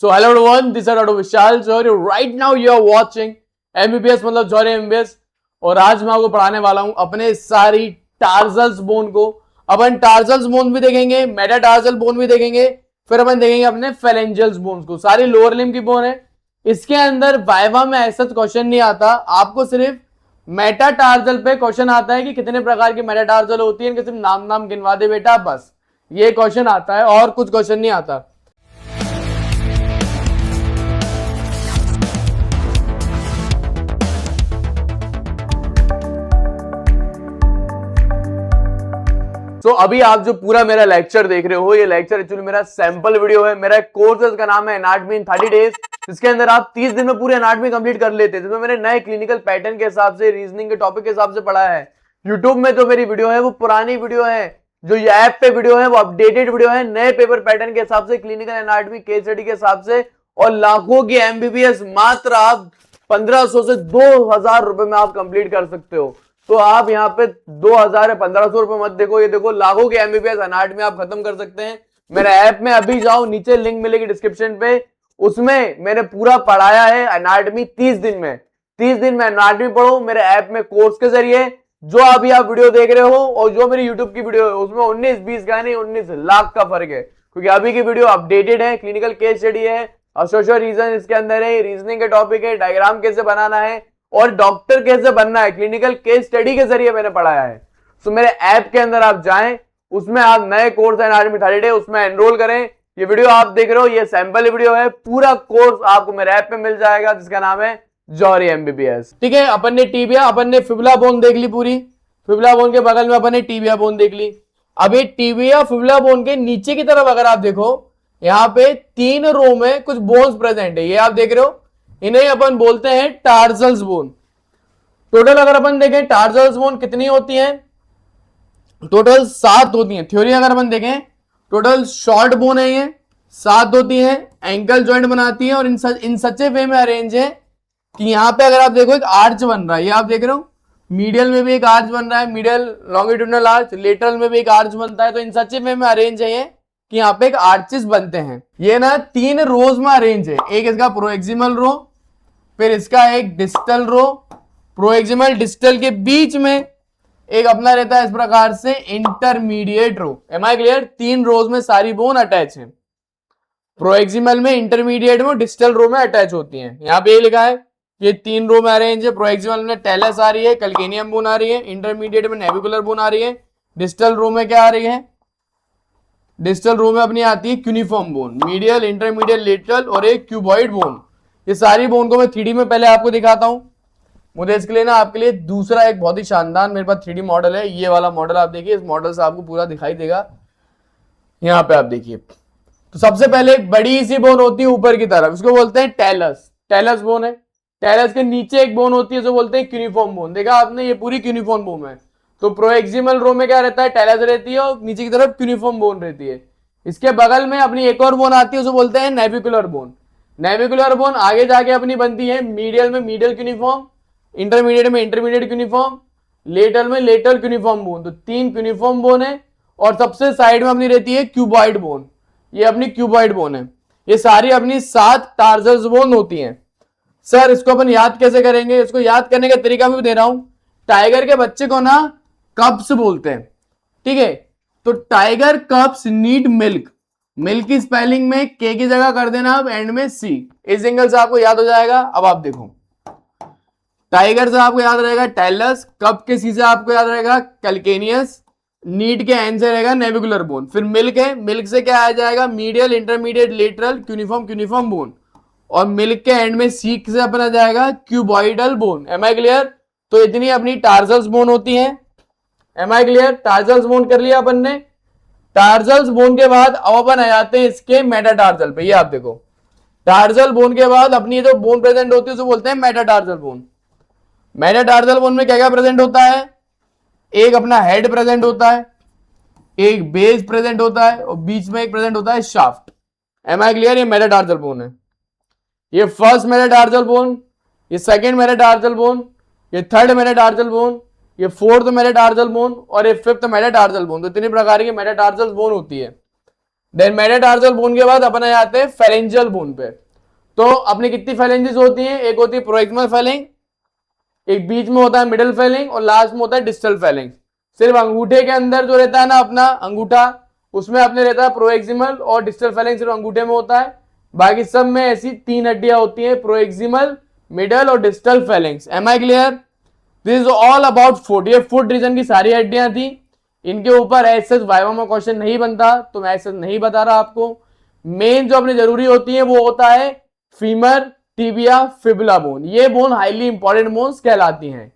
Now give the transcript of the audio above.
So hello everyone, this is Dr. Vishal Johri. Right now you are watching MBBS मतलब जौहरी MBBS और आज मैं आपको पढ़ाने वाला हूं अपने सारी टार्जल्स बोन को। अपन टार्जल्स बोन भी देखेंगे, मेटाटार्जल बोन भी देखेंगे, फिर अपन देखेंगे अपने फेलेंजियल्स बोन्स को। सारी लोअर लिम्ब की बोन है। इसके अंदर वाइवा में ऐसा क्वेश्चन नहीं आता, आपको सिर्फ मेटाटार्जल पे क्वेश्चन आता है कि कितने प्रकार की मेटाटार्जल होती है, सिर्फ नाम नाम गिनवा दे बेटा, बस ये क्वेश्चन आता है और कुछ क्वेश्चन नहीं आता। तो अभी आप जो पूरा मेरा लेक्चर देख रहे हो, ये लेक्चर एक्चुअली मेरा सैंपल वीडियो है। मेरा कोर्स है, इसका नाम है एनाटॉमी इन 30 डेज। इसके अंदर आप 30 दिन में पूरी एनाटॉमी कंप्लीट कर लेते हैं, जिसमें मैंने नए क्लिनिकल पैटर्न के हिसाब से, रीजनिंग के टॉपिक के हिसाब से पढ़ा है। यूट्यूब में जो मेरी वीडियो है वो पुरानी वीडियो है, जो ये ऐप पे वीडियो है वो अपडेटेड वीडियो है, नए पेपर पैटर्न के हिसाब से, क्लिनिकल एनाटॉमी केस स्टडी के हिसाब से, और लाखों की एमबीबीएस मात्र आप 1500 से 2000 रुपए में आप कंप्लीट कर सकते हो। तो आप यहाँ पे 2000 या 1500 रुपए मत देखो, ये देखो लाखों के एमबीबीएस एनाटॉमी आप खत्म कर सकते हैं। मेरे ऐप में अभी जाओ, नीचे लिंक मिलेगी डिस्क्रिप्शन पे, उसमें मैंने पूरा पढ़ाया है एनाटॉमी 30 दिन में। 30 दिन में एनाटॉमी पढ़ो मेरे ऐप में कोर्स के जरिए। जो अभी आप वीडियो देख रहे हो और जो मेरी यूट्यूब की वीडियो है उसमें 19-20 का नहीं 19 लाख का फर्क है, क्योंकि अभी की वीडियो अपडेटेड है, क्लिनिकल केस स्टडी है, एसोसिएशन रीजन इसके अंदर है, रीजनिंग के टॉपिक है, डायग्राम कैसे बनाना है और डॉक्टर कैसे बनना है, क्लिनिकल केस स्टडी के जरिए मैंने पढ़ाया है। तो मेरे ऐप के अंदर आप जाएं, उसमें आप नए कोर्स एनाटॉमी 30 डे उसमें एनरोल करें। ये वीडियो आप देख रहे हो ये सैंपल वीडियो है, पूरा कोर्स आपको मेरे ऐप पे मिल जाएगा जिसका नाम है जौहरी एमबीबीएस। ठीक है, अपन ने टीबिया, अपन ने फिबुला बोन देख ली पूरी, फिबुला बोन के बगल में अपन ने टीबिया बोन देख ली। अब ये टीबिया फिबुला बोन के नीचे की तरफ अगर आप देखो, यहाँ पे 3 रो में कुछ बोन्स प्रेजेंट है, ये आप देख रहे हो, इन्हें अपन बोलते हैं टार्जल्स बोन। टोटल अगर अपन देखें टार्जल्स बोन कितनी होती हैं, टोटल 7 होती हैं। थ्योरी अगर अपन देखें, टोटल शॉर्ट बोन है ये 7 होती हैं, एंकल जॉइंट बनाती हैं और इन सच्चे वे में अरेंज है कि यहाँ पे अगर आप देखो एक आर्च बन रहा है, ये आप देख रहे हो, मीडियल में भी एक आर्च बन रहा है, मीडियल लॉन्गिट्यूडनल आर्च, लेटरल में भी एक आर्च बनता है। तो इन सच्चे वे में अरेंज है ये कि यहाँ पे एक आर्चिस बनते हैं। ये ना 3 रोज में अरेंज है, एक इसका प्रोएक्सिमल रो, फिर इसका एक डिस्टल रो, प्रोएक्सिमल डिस्टल के बीच में एक अपना रहता है इस प्रकार से intermediate row. Am I clear? 3 rows में सारी बोन अटैच है, प्रोएक्सिमल में, इंटरमीडिएट में, डिस्टल रो में अटैच होती हैं। यहाँ पे ये लिखा है ये 3 रो में अरेंज है। प्रोएक्सिमल में टेलस आ रही है, कैल्केनियम बोन आ रही है, इंटरमीडिएट में नेविकुलर बोन आ रही है, डिस्टल रो में क्या आ रही है, डिस्टल रो में अपनी आती है cuneiform bone, medial, intermediate, lateral और एक क्यूबॉइड बोन। ये सारी बोन को मैं 3D में पहले आपको दिखाता हूं। मुझे इसके लिए ना आपके लिए दूसरा एक बहुत ही शानदार मेरे पास 3D मॉडल है, ये वाला मॉडल आप देखिए, इस मॉडल से आपको पूरा दिखाई देगा। यहाँ पे आप देखिए, तो सबसे पहले एक बड़ी सी बोन होती है ऊपर की तरफ, इसको बोलते हैं टेलस, टेलस बोन है। टेलस के नीचे एक बोन होती है जो बोलते हैं क्यूनिफॉर्म बोन। देखा आपने, ये पूरी क्यूनिफॉर्म बोन है। तो प्रोएक्सिमल रो में क्या रहता है, टेलस रहती है और नीचे की तरफ क्यूनिफॉर्म बोन रहती है। इसके बगल में अपनी एक और बोन आती है, उसे बोलते हैं नेविकुलर बोन। नेविकुलर बोन आगे जाके अपनी बनती है मीडियल में मीडियल क्यूनिफॉर्म, इंटरमीडिएट में इंटरमीडिएट क्यूनिफॉर्म, लेटरल में लेटरल क्यूनिफॉर्म बोन। तो 3 क्यूनिफॉर्म बोन है और सबसे साइड में अपनी रहती है क्यूबॉइड बोन, ये अपनी क्यूबॉइड बोन है। ये सारी अपनी 7 टार्जल्स बोन होती हैं। सर इसको अपन याद कैसे करेंगे? इसको याद करने का तरीका मैं दे रहा हूं। टाइगर के बच्चे को ना कब्स बोलते हैं, ठीक है? तो टाइगर कब्स नीड मिल्क, मिल्क की स्पेलिंग में के की जगह कर देना अब एंड में सी, इस एंगल से आपको याद हो जाएगा। अब आप देखो, टाइगर से आपको याद रहेगा टेलस, कप के सी से आपको याद रहेगा कैल्केनियस, नीड के एन से रहेगा नेविकुलर बोन, फिर मिल्क है, मिल्क से क्या आ जाएगा, medial, intermediate, lateral, cuneiform, cuneiform bone, और मिल्क के एंड में सी से अपन आ जाएगा cuboidal bone. Am I clear? तो इतनी अपनी टार्जल्स बोन होती हैं। Am I clear? Tarsals bone कर लिया अपन ने। टार्जल्स बोन के बाद अब अपन आ जाते हैं इसके मेटाटार्जल पे। ये आप देखो, टार्जल बोन के बाद अपनी जो बोन प्रेजेंट होती है उसे बोलते हैं मेटाटार्जल बोन। मेटाटार्जल बोन में क्या क्या प्रेजेंट होता है? एक अपना हेड प्रेजेंट होता है, एक बेस प्रेजेंट होता है और बीच में एक प्रेजेंट होता है शाफ्ट। M I clear? ये मेटाटार्जल बोन है। ये फर्स्ट मेटाटार्जल बोन, ये सेकंड मेटाटार्जल बोन, ये थर्ड मेटाटार्जल बोन, ये फोर्थ मेटाटार्जल बोन और ये फिफ्थ मेटाटार्जल बोन। तो 3 प्रकार की मेटाटार्जल बोन होती है। देन मेटाटार्सल बोन के बाद अपन आ जाते हैं फेरेंजियल बोन पे। तो अपनी कितनी फेलेंजेस होती हैं, एक होती है प्रोक्सिमल फेलिंग, एक बीच में होता है मिडिल फेलिंग और लास्ट में होता है डिस्टल फेलिंग। सिर्फ अंगूठे के अंदर जो रहता है ना अपना अंगूठा, उसमें अपने रहता है प्रोक्सिमल और डिस्टल फेलिंग, सिर्फ अंगूठे में होता है। बाकी सब में ऐसी 3 हड्डियां होती हैं, प्रोक्सिमल, मिडल और distal phalanges. Am I clear? This is all about foot. ये फुट रीजन की सारी हड्डियां थी। इनके ऊपर ऐसे वाइवा में क्वेश्चन नहीं बनता तो मैं ऐसे नहीं बता रहा आपको। मेन जो अपने जरूरी होती है वो होता है फीमर, टिबिया, फिबुला बोन। ये बोन हाईली इंपॉर्टेंट बोन्स कहलाती हैं।